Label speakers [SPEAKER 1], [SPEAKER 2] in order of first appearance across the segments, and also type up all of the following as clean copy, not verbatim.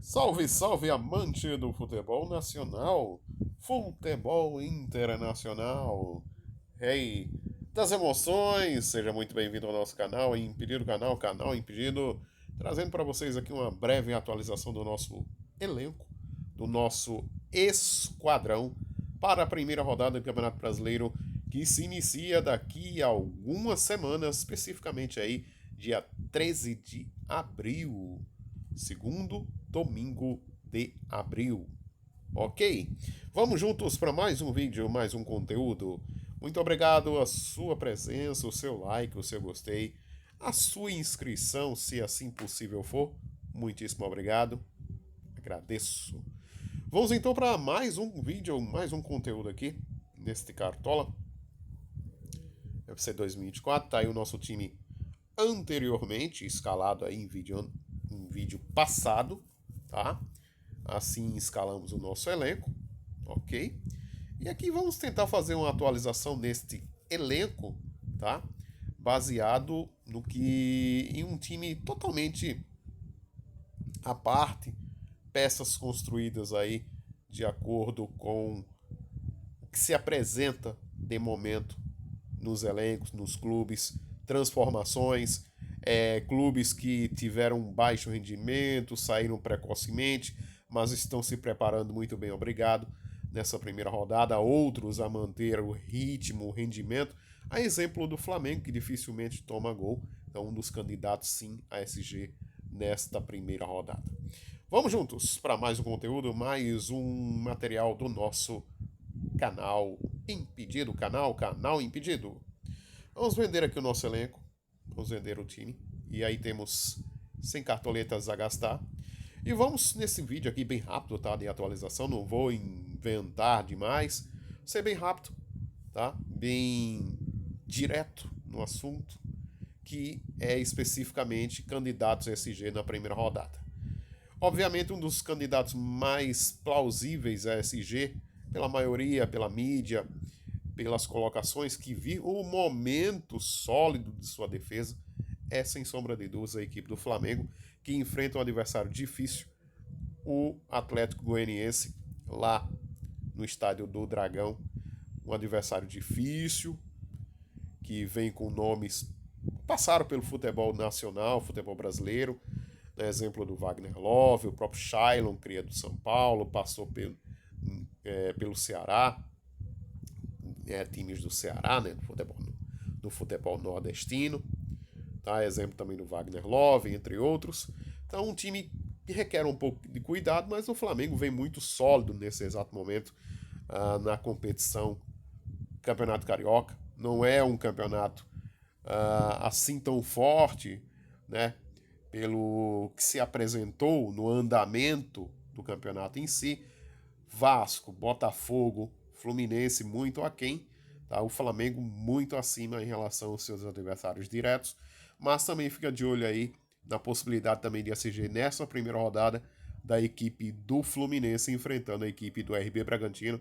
[SPEAKER 1] Salve, salve, amante do futebol nacional, futebol internacional, rei das emoções, seja muito bem-vindo ao nosso canal, Impedido canal Impedido, trazendo para vocês aqui uma breve atualização do nosso elenco, do nosso esquadrão, para a primeira rodada do Campeonato Brasileiro, que se inicia daqui a algumas semanas, especificamente aí, dia 13 de abril, segundo domingo de abril. Ok? Vamos juntos para mais um vídeo, mais um conteúdo. Muito obrigado a sua presença, o seu like, o seu gostei, a sua inscrição, se assim possível for. Muitíssimo obrigado. Agradeço. Vamos então para mais um vídeo, mais um conteúdo aqui, neste Cartola. UFC 2024, tá aí o nosso time anteriormente escalado aí em vídeo passado, tá? Assim escalamos o nosso elenco, ok? E aqui vamos tentar fazer uma atualização neste elenco, tá? Baseado no que em um time totalmente à parte, peças construídas aí de acordo com o que se apresenta de momento nos elencos, nos clubes, transformações, clubes que tiveram baixo rendimento, saíram precocemente, mas estão se preparando muito bem, obrigado, nessa primeira rodada, outros a manter o ritmo, o rendimento, a exemplo do Flamengo, que dificilmente toma gol, então um dos candidatos sim a SG nesta primeira rodada. Vamos juntos para mais um conteúdo, mais um material do nosso canal Impedido, canal Impedido. Vamos vender aqui o nosso elenco, vamos vender o time, e aí temos 100 cartoletas a gastar. E vamos nesse vídeo aqui bem rápido, tá, de atualização, não vou inventar demais, ser bem rápido, tá, bem direto no assunto, que é especificamente candidatos SG na primeira rodada. Obviamente, um dos candidatos mais plausíveis a SG, pela maioria, pela mídia, pelas colocações que vi, o momento sólido de sua defesa é, sem sombra de dúvidas, a equipe do Flamengo, que enfrenta um adversário difícil, o Atlético Goianiense, lá no estádio do Dragão. Um adversário difícil, que vem com nomes passaram pelo futebol nacional, futebol brasileiro, né, exemplo do Wagner Love, o próprio Shailon, cria do São Paulo, passou pelo Ceará, times do Ceará, né, do futebol nordestino, tá, exemplo também do Wagner Love, entre outros. Então, um time que requer um pouco de cuidado, mas o Flamengo vem muito sólido nesse exato momento na competição Campeonato Carioca. Não é um campeonato assim tão forte, né? Pelo que se apresentou no andamento do campeonato em si. Vasco, Botafogo, Fluminense muito aquém, tá? O Flamengo muito acima em relação aos seus adversários diretos, mas também fica de olho aí na possibilidade também de SG nessa primeira rodada da equipe do Fluminense enfrentando a equipe do RB Bragantino,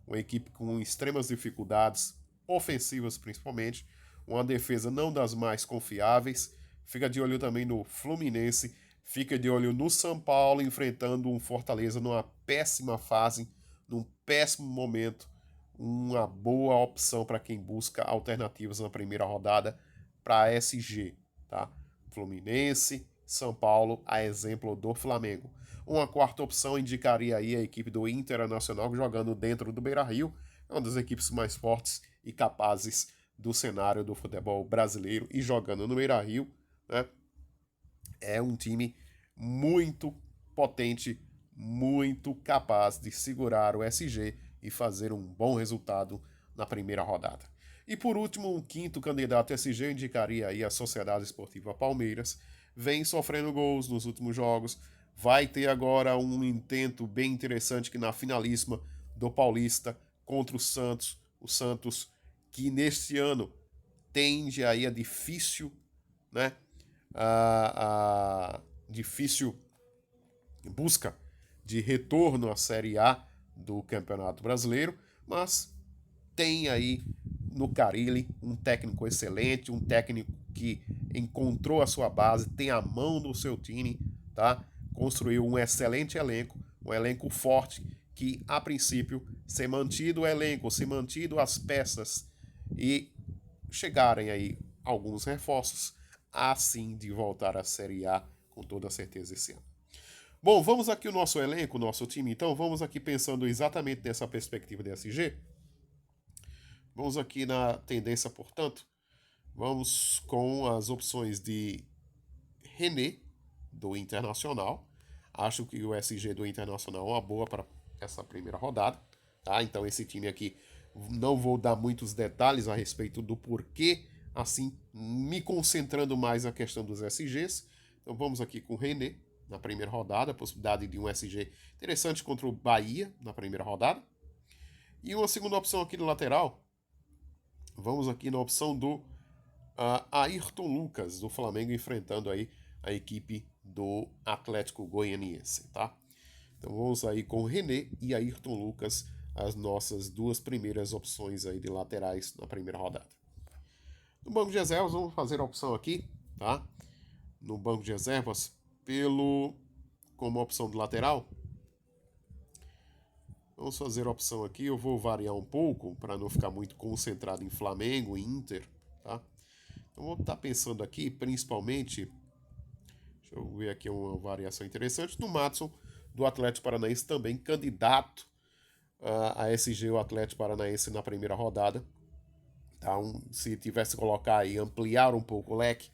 [SPEAKER 1] uma equipe com extremas dificuldades ofensivas principalmente, uma defesa não das mais confiáveis. Fica de olho também no Fluminense, fica de olho no São Paulo enfrentando um Fortaleza numa péssima fase, num péssimo momento, uma boa opção para quem busca alternativas na primeira rodada para a SG, tá? Fluminense, São Paulo, a exemplo do Flamengo. Uma quarta opção indicaria aí a equipe do Internacional jogando dentro do Beira-Rio, é uma das equipes mais fortes e capazes do cenário do futebol brasileiro e jogando no Beira-Rio, né? É um time muito potente, muito capaz de segurar o SG e fazer um bom resultado na primeira rodada. E por último, um quinto candidato SG indicaria aí a Sociedade Esportiva Palmeiras. Vem sofrendo gols nos últimos jogos. Vai ter agora um intento bem interessante que na finalíssima do Paulista contra o Santos. O Santos que neste ano tende aí a difícil, né? A difícil busca de retorno à Série A do Campeonato Brasileiro, mas tem aí no Carille um técnico excelente, um técnico que encontrou a sua base, tem a mão do seu time, tá? construiu um excelente elenco, um elenco forte, que a princípio, se mantido o elenco, se mantido as peças e chegarem aí alguns reforços, assim de voltar à Série A com toda certeza esse ano. Bom, vamos aqui o nosso elenco, o nosso time, então vamos aqui pensando exatamente nessa perspectiva de SG. Vamos aqui na tendência, portanto, vamos com as opções de René, do Internacional. Acho que o SG do Internacional é uma boa para essa primeira rodada. Tá? Então esse time aqui, não vou dar muitos detalhes a respeito do porquê, assim, me concentrando mais na questão dos SGs. Então vamos aqui com o René na primeira rodada, a possibilidade de um SG interessante contra o Bahia na primeira rodada. E uma segunda opção aqui no lateral, vamos aqui na opção do Ayrton Lucas, do Flamengo, enfrentando aí a equipe do Atlético Goianiense, tá? Então vamos aí com René e Ayrton Lucas, as nossas duas primeiras opções aí de laterais na primeira rodada. No banco de reservas, vamos fazer a opção aqui, tá? No banco de reservas, como opção de lateral, vamos fazer a opção aqui, eu vou variar um pouco, para não ficar muito concentrado em Flamengo e Inter, tá? Então vou estar pensando aqui, principalmente, deixa eu ver aqui uma variação interessante, no Madison, do Atlético Paranaense, também candidato a SG, o Atlético Paranaense, na primeira rodada. Então, se tivesse que colocar aí, ampliar um pouco o leque,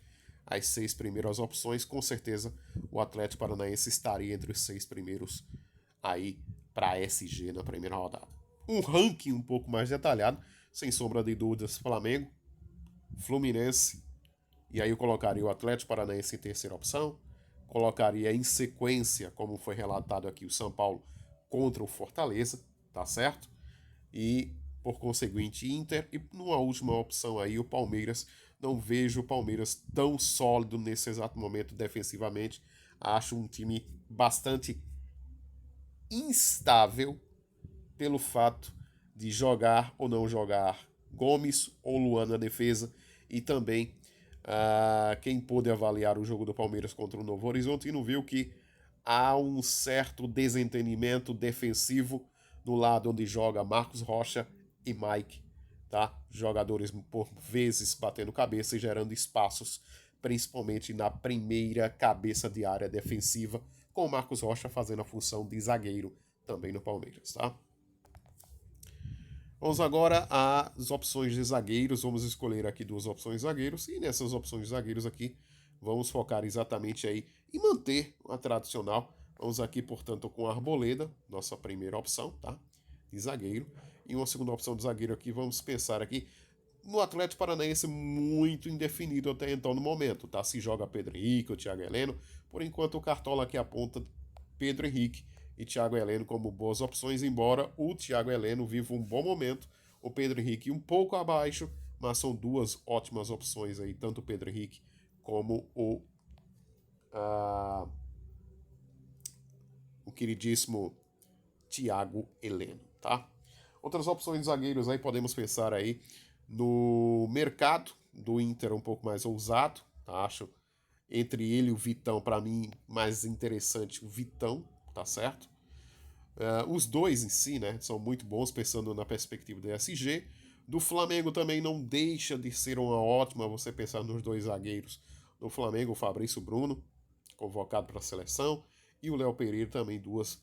[SPEAKER 1] as 6 primeiras opções, com certeza o Atlético Paranaense estaria entre os 6 primeiros aí para SG na primeira rodada. Um ranking um pouco mais detalhado, sem sombra de dúvidas, Flamengo, Fluminense, e aí eu colocaria o Atlético Paranaense em terceira opção, colocaria em sequência, como foi relatado aqui, o São Paulo contra o Fortaleza, tá certo? E, por conseguinte, Inter, e numa última opção aí, o Palmeiras. Não vejo o Palmeiras tão sólido nesse exato momento defensivamente. Acho um time bastante instável pelo fato de jogar ou não jogar Gomes ou Luan na defesa. E também quem pôde avaliar o jogo do Palmeiras contra o Novo Horizontino viu que há um certo desentendimento defensivo no lado onde joga Marcos Rocha e Mike, tá? Jogadores por vezes batendo cabeça e gerando espaços, principalmente na primeira cabeça de área defensiva, com o Marcos Rocha fazendo a função de zagueiro também no Palmeiras, tá? Vamos agora às opções de zagueiros. Vamos escolher aqui duas opções de zagueiros. E nessas opções de zagueiros aqui, vamos focar exatamente aí em manter a tradicional. Vamos aqui, portanto, com a Arboleda, nossa primeira opção, tá? De zagueiro. E uma segunda opção de zagueiro aqui, vamos pensar aqui no Atlético Paranaense muito indefinido até então no momento, tá? Se joga Pedro Henrique ou Thiago Heleno. Por enquanto, o Cartola aqui aponta Pedro Henrique e Thiago Heleno como boas opções, embora o Thiago Heleno viva um bom momento, o Pedro Henrique um pouco abaixo, mas são duas ótimas opções aí, tanto o Pedro Henrique como o queridíssimo Thiago Heleno, tá? Outras opções de zagueiros aí podemos pensar aí no mercado do Inter um pouco mais ousado, tá? Acho entre ele e o Vitão, para mim, mais interessante o Vitão, tá certo? Os dois em si, né, são muito bons, pensando na perspectiva do SG. Do Flamengo também não deixa de ser uma ótima você pensar nos dois zagueiros do Flamengo, o Fabrício Bruno, convocado para a seleção, e o Léo Pereira também, duas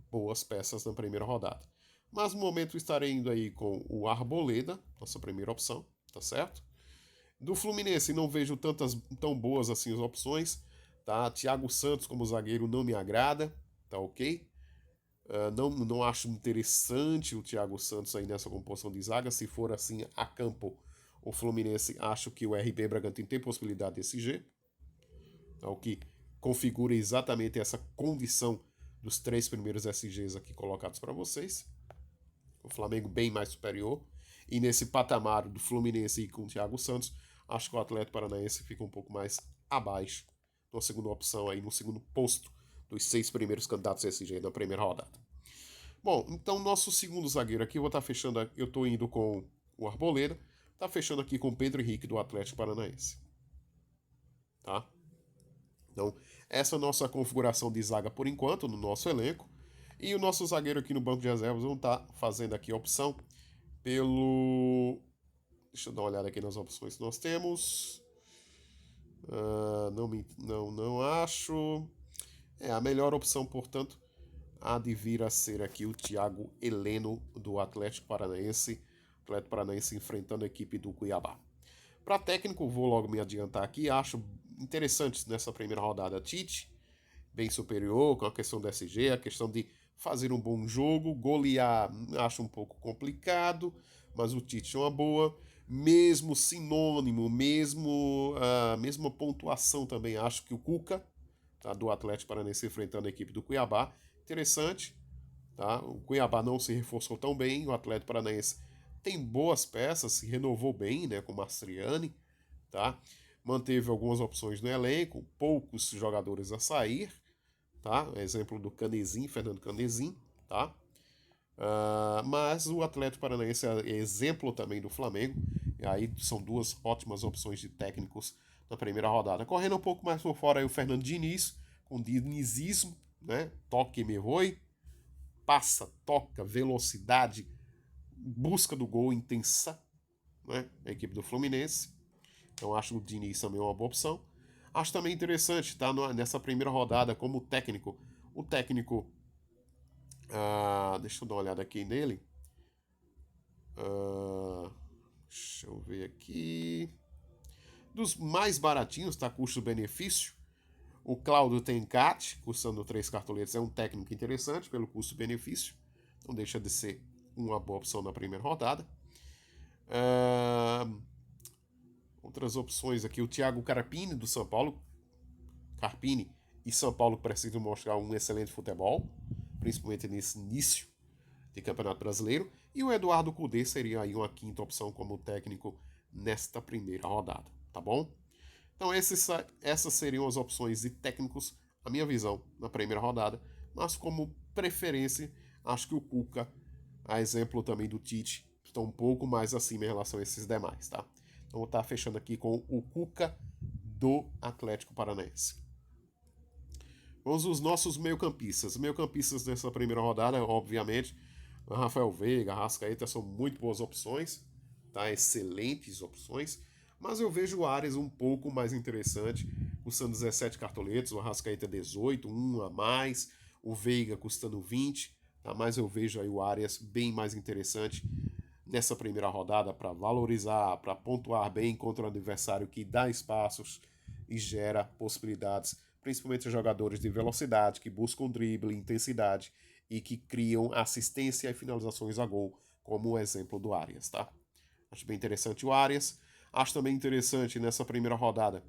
[SPEAKER 1] boas peças na primeira rodada. Mas no momento estarei indo aí com o Arboleda, nossa primeira opção, tá certo? Do Fluminense não vejo tão boas assim as opções, tá? Thiago Santos como zagueiro não me agrada, tá ok? Não acho interessante o Thiago Santos aí nessa composição de zaga. Se for assim a campo, o Fluminense, acho que o RB Bragantino tem possibilidade de SG, tá? O que configura exatamente essa condição dos 3 primeiros SGs aqui colocados para vocês. O Flamengo bem mais superior. E nesse patamar do Fluminense e com o Thiago Santos, acho que o Atlético Paranaense fica um pouco mais abaixo, na segunda opção aí, no segundo posto dos 6 primeiros candidatos SG na primeira rodada. Bom, então nosso segundo zagueiro aqui, eu vou estar fechando, eu estou indo com o Arboleda, tá fechando aqui com o Pedro Henrique do Atlético Paranaense. Tá? Então, essa nossa configuração de zaga por enquanto no nosso elenco. E o nosso zagueiro aqui no banco de reservas vamos estar fazendo aqui a opção pelo... Deixa eu dar uma olhada aqui nas opções que nós temos. Não acho. A melhor opção, portanto, há de vir a ser aqui o Thiago Heleno do Atlético Paranaense. Atlético Paranaense enfrentando a equipe do Cuiabá. Para técnico, vou logo me adiantar aqui. Acho interessantes nessa primeira rodada Tite, bem superior com a questão do SG, a questão de fazer um bom jogo. Golear acho um pouco complicado, mas o Tite é uma boa. Mesmo sinônimo, mesma pontuação também acho que o Cuca, tá, do Atlético Paranaense enfrentando a equipe do Cuiabá. Interessante. Tá? O Cuiabá não se reforçou tão bem, o Atlético Paranaense tem boas peças, se renovou bem, né, com o Mastriani, tá? Manteve algumas opções no elenco, poucos jogadores a sair, tá? Exemplo do Canezin, Fernando Canezin, tá? Mas o Atlético Paranaense é exemplo também do Flamengo, e aí são duas ótimas opções de técnicos na primeira rodada. Correndo um pouco mais por fora aí o Fernando Diniz, com dinizismo, né? Toque me voe, passa, toca, velocidade, busca do gol intensa, né? A equipe do Fluminense. Então acho o Diniz também uma boa opção. Acho também interessante, tá? Nessa primeira rodada como técnico. O técnico. Deixa eu dar uma olhada aqui nele. Deixa eu ver aqui. Dos mais baratinhos, tá? Custo-benefício. O Cláudio Tencati, custando 3 cartoletas, é um técnico interessante pelo custo-benefício. Não deixa de ser uma boa opção na primeira rodada. Outras opções aqui, o Thiago Carpini, do São Paulo. Carpini e São Paulo precisam mostrar um excelente futebol, principalmente nesse início de Campeonato Brasileiro. E o Eduardo Cudê seria aí uma quinta opção como técnico nesta primeira rodada, tá bom? Então essas seriam as opções de técnicos, a minha visão, na primeira rodada. Mas como preferência, acho que o Cuca, a exemplo também do Tite, estão um pouco mais acima em relação a esses demais, tá? Então vou estar fechando aqui com o Cuca do Atlético Paranaense. Vamos os nossos meio-campistas. Meio-campistas nessa primeira rodada, obviamente, Rafael Veiga, Arrascaeta são muito boas opções, tá? Excelentes opções. Mas eu vejo o Arias um pouco mais interessante, custando 17 cartoletes, o Arrascaeta 18, um a mais, o Veiga custando 20, tá? Mas eu vejo aí o Arias bem mais interessante nessa primeira rodada para valorizar, para pontuar bem contra um adversário que dá espaços e gera possibilidades, principalmente jogadores de velocidade, que buscam drible, intensidade e que criam assistência e finalizações a gol, como o exemplo do Arias, tá? Acho bem interessante o Arias. Acho também interessante nessa primeira rodada,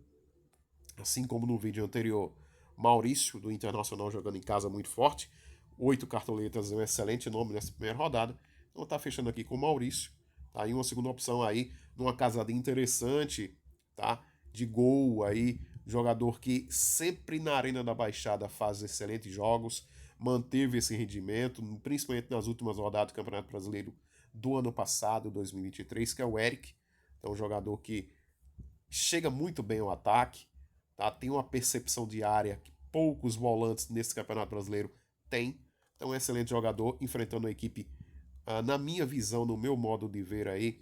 [SPEAKER 1] assim como no vídeo anterior, Maurício, do Internacional, jogando em casa muito forte. 8 cartoletas é um excelente nome nessa primeira rodada. Então tá fechando aqui com o Maurício. Tá aí uma segunda opção aí, numa casada interessante, tá? De gol aí, jogador que sempre na Arena da Baixada faz excelentes jogos, manteve esse rendimento, principalmente nas últimas rodadas do Campeonato Brasileiro do ano passado, 2023, que é o Eric. Então, um jogador que chega muito bem ao ataque, tá? Tem uma percepção de área que poucos volantes nesse Campeonato Brasileiro têm. Então, é um excelente jogador, enfrentando a equipe, na minha visão, no meu modo de ver aí,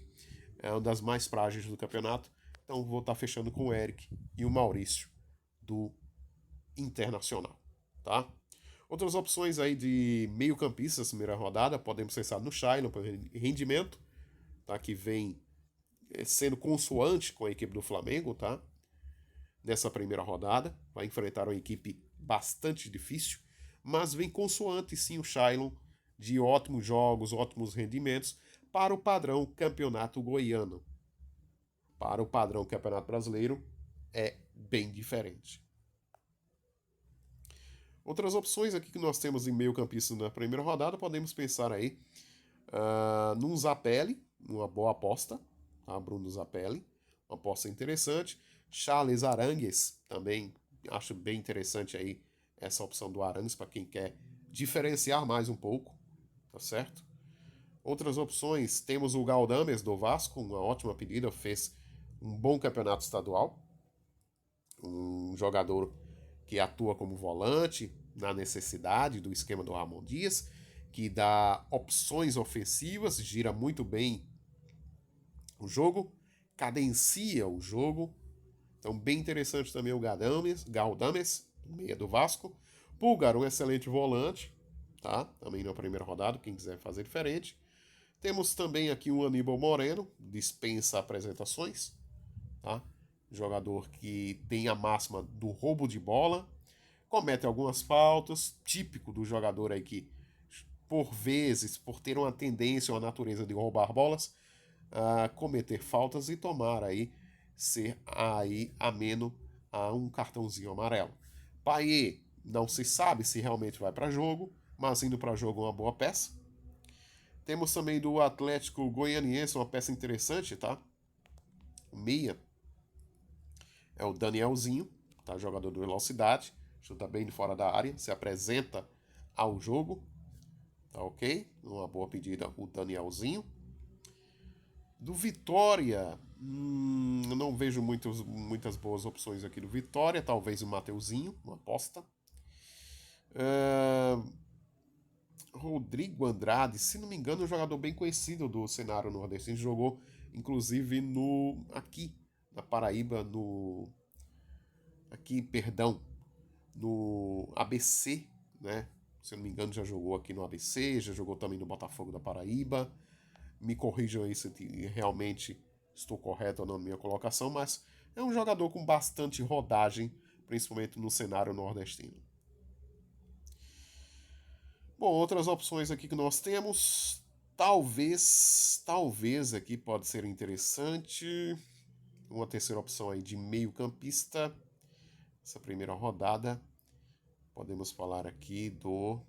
[SPEAKER 1] é uma das mais frágeis do campeonato. Então, vou estar fechando com o Eric e o Maurício, do Internacional, tá? Outras opções aí de meio-campistas, primeira rodada, podemos pensar no Shailon, por rendimento, tá? Que vem sendo consoante com a equipe do Flamengo, tá? Nessa primeira rodada, vai enfrentar uma equipe bastante difícil, mas vem consoante sim o Shailon, de ótimos jogos, ótimos rendimentos, para o padrão campeonato goiano. Para o padrão campeonato brasileiro, é bem diferente. Outras opções aqui que nós temos em meio-campista na primeira rodada, podemos pensar aí num Zapelli, uma boa aposta, tá? Bruno Zapelli, uma aposta interessante. Charles Arangues, também acho bem interessante aí essa opção do Arangues para quem quer diferenciar mais um pouco, tá certo? Outras opções, temos o Galdames do Vasco, uma ótima pedida, fez um bom campeonato estadual, um jogador que atua como volante na necessidade do esquema do Ramon Dias, que dá opções ofensivas, gira muito bem o jogo, cadencia o jogo. Então, bem interessante também o Galdames, meia do Vasco. Pulgar, um excelente volante, tá? Também na primeira rodada, quem quiser fazer diferente. Temos também aqui o Aníbal Moreno, dispensa apresentações, tá? Jogador que tem a máxima do roubo de bola, comete algumas faltas, típico do jogador aí que, por vezes, por ter uma tendência ou uma natureza de roubar bolas, cometer faltas e tomar aí, ser aí ameno a um cartãozinho amarelo. Payet, não se sabe se realmente vai para jogo, mas indo para jogo é uma boa peça. Temos também do Atlético Goianiense uma peça interessante, tá? O meia é o Danielzinho, tá? Jogador do Velocidade, chuta bem de fora da área, se apresenta ao jogo, tá ok? Uma boa pedida o Danielzinho. Do Vitória, não vejo muitas boas opções aqui do Vitória, talvez o Mateuzinho, uma aposta. Rodrigo Andrade, se não me engano, é um jogador bem conhecido do cenário nordestino, jogou inclusive aqui na Paraíba, no ABC, né? Se eu não me engano, já jogou aqui no ABC, já jogou também no Botafogo da Paraíba. Me corrijam aí se realmente estou correto ou não na minha colocação, mas é um jogador com bastante rodagem, principalmente no cenário nordestino. Bom, outras opções aqui que nós temos, talvez aqui pode ser interessante, uma terceira opção aí de meio campista, essa primeira rodada, podemos falar aqui do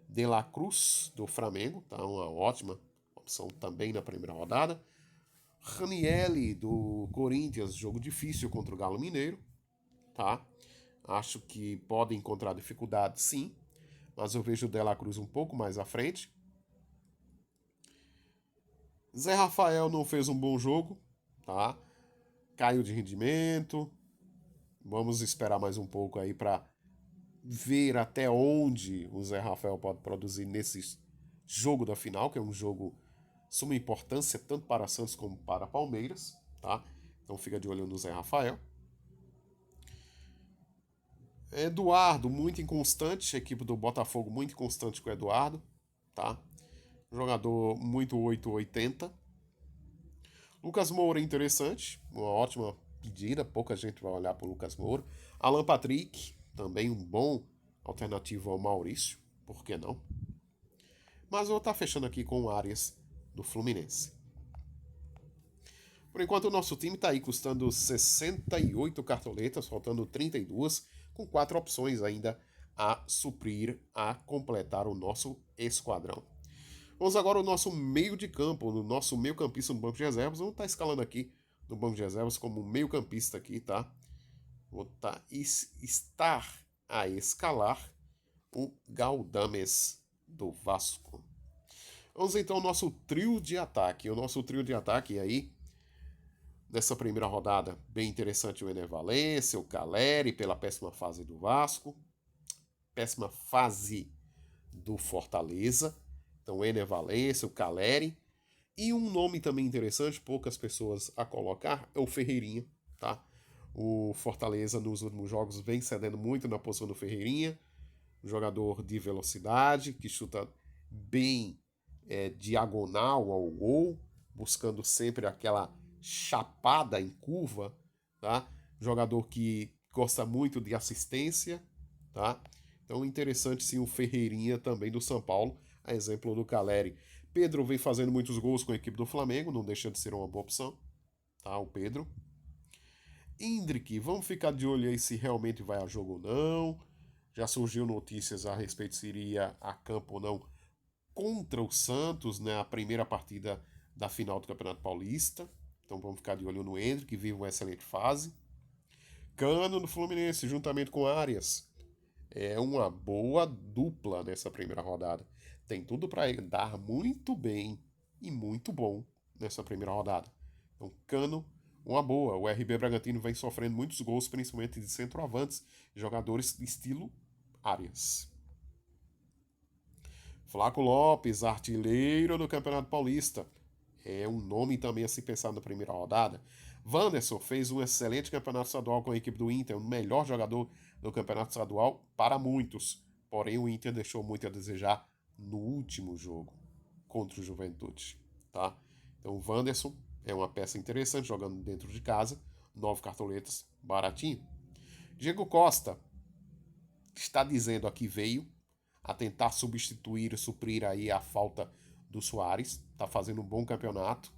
[SPEAKER 1] De La Cruz, do Flamengo, tá? Uma ótima opção também na primeira rodada. Ranieri, do Corinthians, jogo difícil contra o Galo Mineiro, tá? Acho que pode encontrar dificuldade, sim, mas eu vejo o De La Cruz um pouco mais à frente. Zé Rafael não fez um bom jogo, tá? Caiu de rendimento. Vamos esperar mais um pouco aí para ver até onde o Zé Rafael pode produzir nesse jogo da final, que é um jogo de suma importância tanto para Santos como para Palmeiras, tá? Então fica de olho no Zé Rafael. Eduardo, muito inconstante, a equipe do Botafogo muito inconstante com o Eduardo, tá? Jogador muito 880. Lucas Moura interessante, uma ótima pedida, pouca gente vai olhar para o Lucas Moura. Alan Patrick, também um bom alternativo ao Maurício, por que não? Mas eu vou estar fechando aqui com o Arias do Fluminense. Por enquanto, o nosso time está aí custando 68 cartoletas, faltando 32, com 4 opções ainda a suprir, a completar o nosso esquadrão. Vamos agora ao nosso meio de campo, no nosso meio campista no banco de reservas. Vamos estar escalando aqui no banco de reservas como meio campista aqui, tá? Vou estar a escalar o Galdames do Vasco. Vamos então ao nosso trio de ataque. O nosso trio de ataque aí, nessa primeira rodada, bem interessante o Ener Valencia, o Caleri, pela péssima fase do Vasco, péssima fase do Fortaleza. Então, o Ener Valencia, o Caleri. E um nome também interessante, poucas pessoas a colocar, é o Ferreirinha, tá? O Fortaleza nos últimos jogos vem cedendo muito na posição do Ferreirinha, um jogador de velocidade, que chuta bem diagonal ao gol, buscando sempre aquela chapada em curva, tá? Jogador que gosta muito de assistência, tá? Então interessante sim o Ferreirinha também do São Paulo, a exemplo do Caleri. Pedro vem fazendo muitos gols com a equipe do Flamengo, não deixa de ser uma boa opção, tá? O Pedro. Indrick, vamos ficar de olho aí se realmente vai a jogo ou não. Já surgiu notícias a respeito se iria a campo ou não contra o Santos, né? A primeira partida da final do Campeonato Paulista. Então vamos ficar de olho no Endrick, que vive uma excelente fase. Cano no Fluminense, juntamente com Arias. É uma boa dupla nessa primeira rodada. Tem tudo para dar muito bem e muito bom nessa primeira rodada. Então, Cano, uma boa. O RB Bragantino vem sofrendo muitos gols, principalmente de centroavantes, jogadores de estilo Arias. Flaco Lopes, artilheiro do Campeonato Paulista. É um nome também a se pensar na primeira rodada. Wanderson fez um excelente campeonato estadual com a equipe do Inter, o melhor jogador do campeonato estadual para muitos. Porém, o Inter deixou muito a desejar no último jogo contra o Juventude. Tá? Então, o Wanderson é uma peça interessante jogando dentro de casa. 9 cartoletas, baratinho. Diego Costa está dizendo aqui veio a tentar substituir e suprir aí a falta do Soares. Está fazendo um bom campeonato.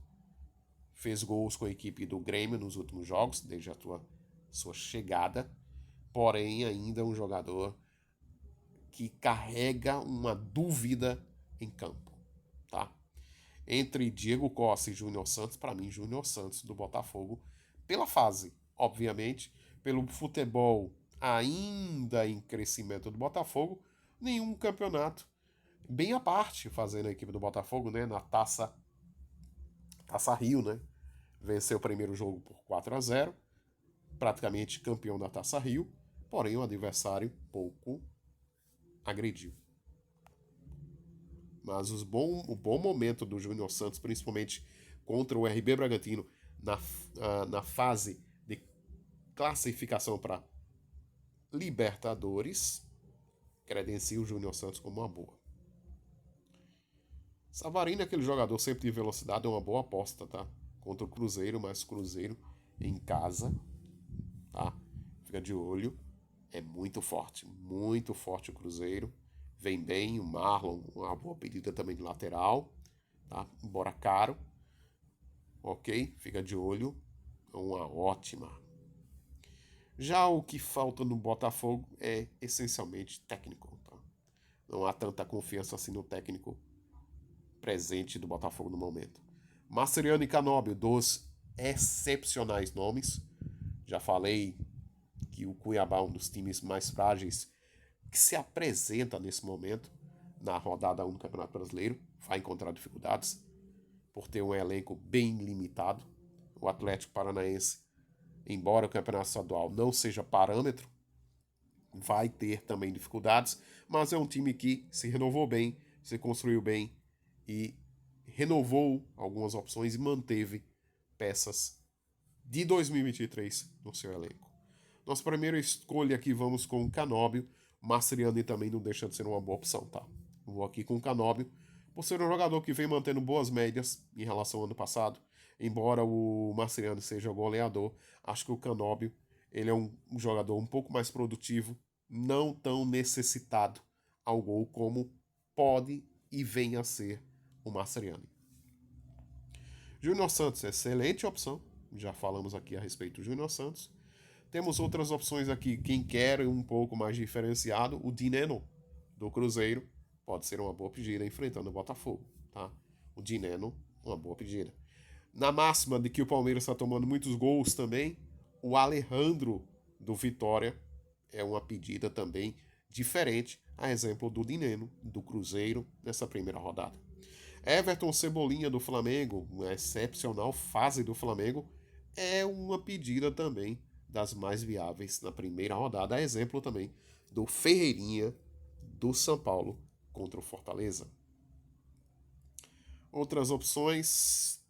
[SPEAKER 1] Fez gols com a equipe do Grêmio nos últimos jogos, desde a sua chegada. Porém, ainda é um jogador que carrega uma dúvida em campo. Tá? Entre Diego Costa e Júnior Santos, para mim, Júnior Santos do Botafogo, pela fase, obviamente, pelo futebol ainda em crescimento do Botafogo, nenhum campeonato bem à parte fazendo a equipe do Botafogo, né, na Taça Rio, né? Venceu o primeiro jogo por 4-0, praticamente campeão da Taça Rio, porém o adversário pouco agrediu. Mas o bom momento do Júnior Santos, principalmente contra o RB Bragantino, na fase de classificação para Libertadores, credencia o Júnior Santos como uma boa. Savarino, aquele jogador sempre de velocidade, é uma boa aposta, tá? Contra o Cruzeiro, mas Cruzeiro em casa, tá? Fica de olho. É muito forte o Cruzeiro. Vem bem, o Marlon, uma boa pedida também de lateral, tá? Embora caro. Ok? Fica de olho. É uma ótima. Já o que falta no Botafogo é essencialmente técnico, tá? Não há tanta confiança assim no técnico presente do Botafogo no momento. Marceriano e Canóbio, dois excepcionais nomes. Já falei que o Cuiabá é um dos times mais frágeis que se apresenta nesse momento na rodada 1 do Campeonato Brasileiro. Vai encontrar dificuldades por ter um elenco bem limitado. O Atlético Paranaense, embora o Campeonato Estadual não seja parâmetro, vai ter também dificuldades, mas é um time que se renovou bem, se construiu bem e renovou algumas opções e manteve peças de 2023 no seu elenco. Nossa primeira escolha aqui, vamos com o Canóbio. Marceriani também não deixa de ser uma boa opção, tá? Vou aqui com o Canóbio, por ser um jogador que vem mantendo boas médias em relação ao ano passado. Embora o Marceriani seja goleador, acho que o Canóbio ele é um jogador um pouco mais produtivo, não tão necessitado ao gol como pode e venha a ser o Marceriani. Júnior Santos, excelente opção. Já falamos aqui a respeito do Júnior Santos. Temos outras opções aqui. Quem quer um pouco mais diferenciado, o Dineno, do Cruzeiro, pode ser uma boa pedida enfrentando o Botafogo. Tá? O Dineno, uma boa pedida. Na máxima de que o Palmeiras está tomando muitos gols também, o Alejandro, do Vitória, é uma pedida também diferente, a exemplo do Dineno, do Cruzeiro, nessa primeira rodada. Everton Cebolinha, do Flamengo, uma excepcional fase do Flamengo, é uma pedida também das mais viáveis na primeira rodada. A exemplo também do Ferreirinha, do São Paulo, contra o Fortaleza. Outras opções,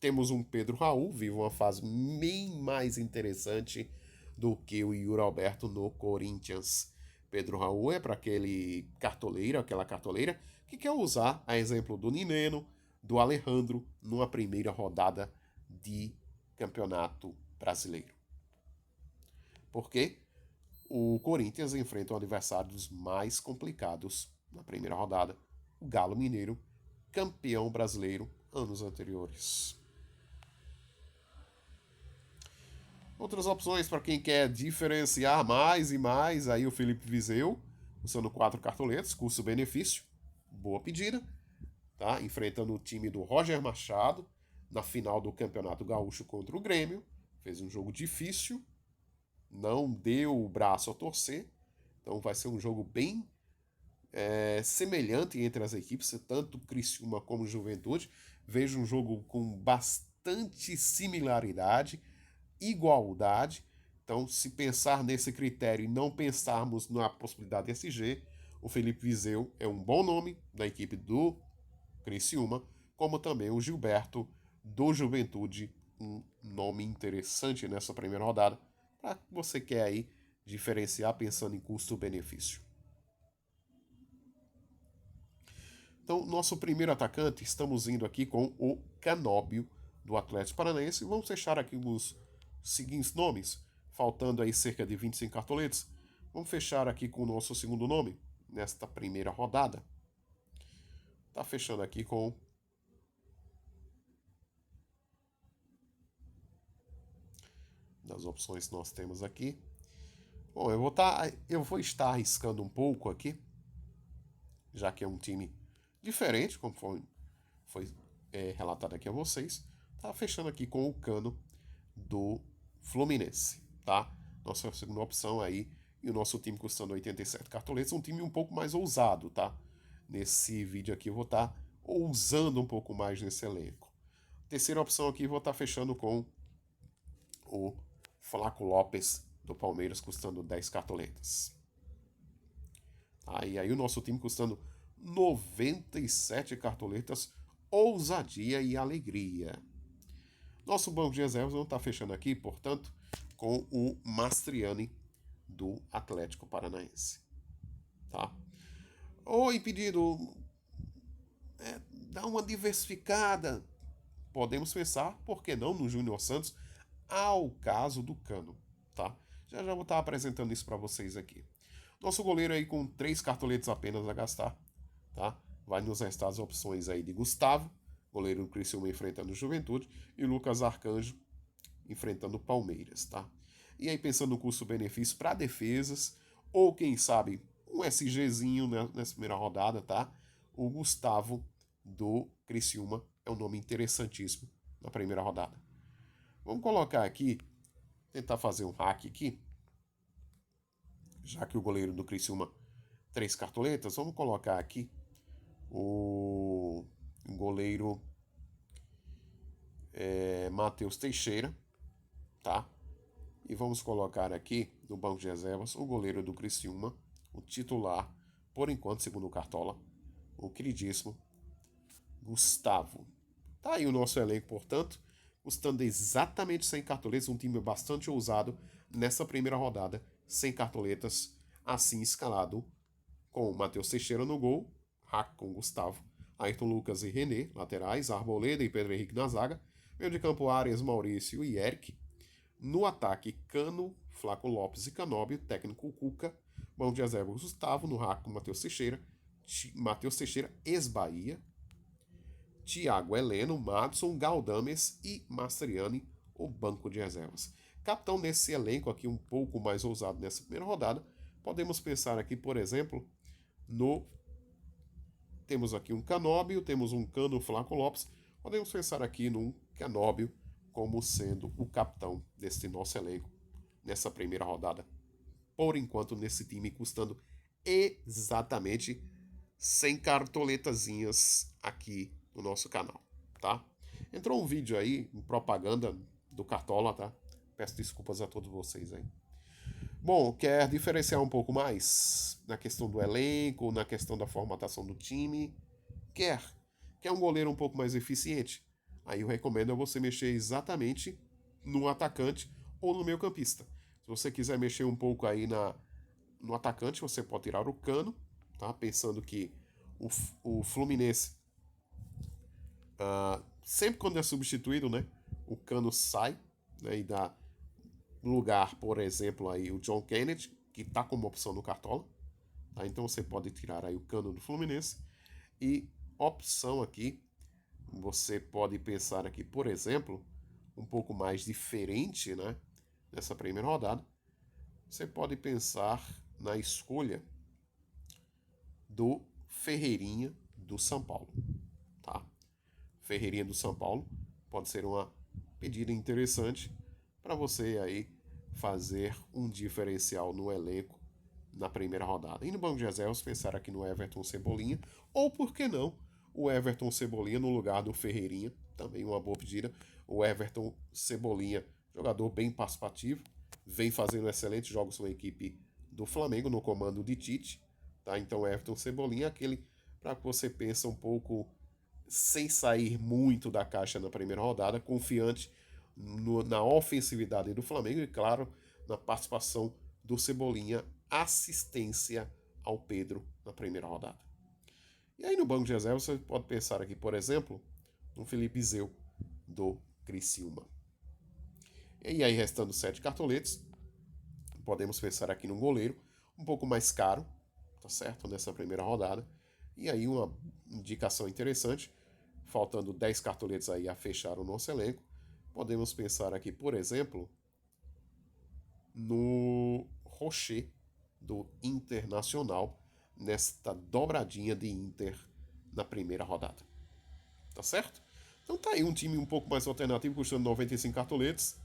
[SPEAKER 1] temos um Pedro Raul, vive uma fase bem mais interessante do que o Yuri Alberto no Corinthians. Pedro Raul é para aquela cartoleira que quer usar a exemplo do Nineno, do Alejandro, numa primeira rodada de campeonato brasileiro. Porque o Corinthians enfrenta um adversário dos mais complicados na primeira rodada, o Galo Mineiro, campeão brasileiro anos anteriores. Outras opções para quem quer diferenciar mais e mais, aí o Felipe Viseu, usando 4 cartoletas, custo-benefício, boa pedida, tá? Enfrentando o time do Roger Machado na final do Campeonato Gaúcho contra o Grêmio, fez um jogo difícil, não deu o braço a torcer, então vai ser um jogo bem semelhante entre as equipes, tanto Criciúma como Juventude. Vejo um jogo com bastante similaridade, igualdade. Então, se pensar nesse critério e não pensarmos na possibilidade de SG, o Felipe Viseu é um bom nome da equipe do Criciúma, como também o Gilberto do Juventude, um nome interessante nessa primeira rodada, para você quer aí diferenciar pensando em custo-benefício. Então, nosso primeiro atacante, estamos indo aqui com o Canóbio do Atlético Paranaense. Vamos fechar aqui os seguintes nomes, faltando aí cerca de 25 cartoletes. Vamos fechar aqui com o nosso segundo nome, nesta primeira rodada. Tá fechando aqui com das opções que nós temos aqui. Bom, eu vou estar arriscando um pouco aqui, já que é um time diferente, como foi relatado aqui a vocês. Tá fechando aqui com o Cano do Fluminense, tá? Nossa segunda opção aí, e o nosso time custando 87 cartoletes, um time um pouco mais ousado, tá? Nesse vídeo aqui eu vou estar ousando um pouco mais nesse elenco. Terceira opção aqui, vou estar fechando com o Flaco Lopes do Palmeiras, custando 10 cartoletas. E aí o nosso time custando 97 cartoletas, ousadia e alegria. Nosso banco de reservas não está fechando aqui, portanto, com o Mastriani do Atlético Paranaense. Tá? Oi, pedido, dá uma diversificada. Podemos pensar, por que não, no Júnior Santos, ao caso do Cano. Tá? Já vou estar apresentando isso para vocês aqui. Nosso goleiro aí com 3 cartoletes apenas a gastar. Tá? Vai nos restar as opções aí de Gustavo, goleiro do Criciúma enfrentando o Juventude, e Lucas Arcanjo enfrentando o Palmeiras, tá? E aí pensando no custo-benefício para defesas, ou quem sabe um SGzinho nessa primeira rodada, tá? O Gustavo do Criciúma é um nome interessantíssimo na primeira rodada. Vamos colocar aqui, tentar fazer um hack aqui, já que o goleiro do Criciúma 3 cartoletas, vamos colocar aqui o goleiro Matheus Teixeira, tá? E vamos colocar aqui no banco de reservas o goleiro do Criciúma, o titular, por enquanto, segundo o Cartola, o queridíssimo Gustavo. Tá aí o nosso elenco, portanto, custando exatamente 100 cartoletas, um time bastante ousado nessa primeira rodada, 100 cartoletas, assim escalado, com Matheus Teixeira no gol, hack com Gustavo, Ayrton Lucas e René, laterais, Arboleda e Pedro Henrique na zaga, meio de campo Arias, Maurício e Eric, no ataque Cano, Flaco Lopes e Canóbio, técnico Cuca, banco de reservas Gustavo, no hack com Matheus Teixeira, ex-Bahia, Thiago Heleno, Madison, Galdames e Mastriani, o banco de reservas. Capitão nesse elenco aqui um pouco mais ousado nessa primeira rodada, podemos pensar aqui, por exemplo, temos aqui um Canóbio, temos um Cano, Flaco Lopes, podemos pensar aqui num Canóbio como sendo o capitão deste nosso elenco nessa primeira rodada. Por enquanto, nesse time custando exatamente 100 cartoletazinhas aqui no nosso canal, tá? Entrou um vídeo aí, propaganda do Cartola, tá? Peço desculpas a todos vocês aí. Bom, quer diferenciar um pouco mais na questão do elenco, na questão da formatação do time? Quer um goleiro um pouco mais eficiente? Aí eu recomendo você mexer exatamente no atacante ou no meio campista. Se você quiser mexer um pouco aí no atacante, você pode tirar o Cano, tá? Pensando que o Fluminense, sempre quando é substituído, né, o Cano sai, né, e dá lugar, por exemplo, aí o John Kennedy, que está como opção no Cartola. Tá? Então você pode tirar aí o Cano do Fluminense. E opção aqui, você pode pensar aqui, por exemplo, um pouco mais diferente, né, nessa primeira rodada. Você pode pensar na escolha do Ferreirinha do São Paulo. Tá? Ferreirinha do São Paulo pode ser uma pedida interessante para você aí fazer um diferencial no elenco na primeira rodada. E no banco de reservas, pensar aqui no Everton Cebolinha, ou por que não, o Everton Cebolinha no lugar do Ferreirinha, também uma boa pedida. O Everton Cebolinha, jogador bem participativo, vem fazendo excelentes jogos com a equipe do Flamengo no comando de Tite, tá? Então Everton Cebolinha é aquele para que você pensa um pouco sem sair muito da caixa na primeira rodada, confiante na ofensividade do Flamengo e, claro, na participação do Cebolinha, assistência ao Pedro na primeira rodada. E aí no banco de reserva você pode pensar aqui, por exemplo, no Felipe Zeu, do Criciúma. E aí, restando 7 cartoletes, podemos pensar aqui num goleiro um pouco mais caro, tá certo? Nessa primeira rodada. E aí uma indicação interessante, faltando 10 cartoletes aí a fechar o nosso elenco, podemos pensar aqui, por exemplo, no Rocher, do Internacional, nesta dobradinha de Inter na primeira rodada. Tá certo? Então tá aí um time um pouco mais alternativo, custando 95 cartoletes,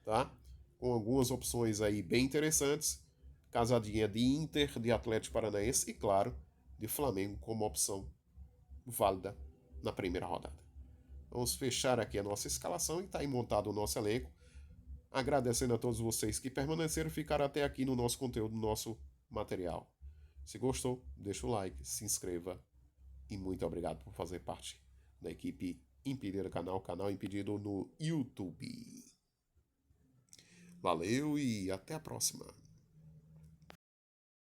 [SPEAKER 1] tá? Com algumas opções aí bem interessantes. Casadinha de Inter, de Atlético Paranaense e, claro, de Flamengo como opção válida na primeira rodada. Vamos fechar aqui a nossa escalação e está aí montado o nosso elenco. Agradecendo a todos vocês que permaneceram e ficaram até aqui no nosso conteúdo, no nosso material. Se gostou, deixa o like, se inscreva e muito obrigado por fazer parte da equipe Impedido canal Impedido no YouTube. Valeu e até a próxima.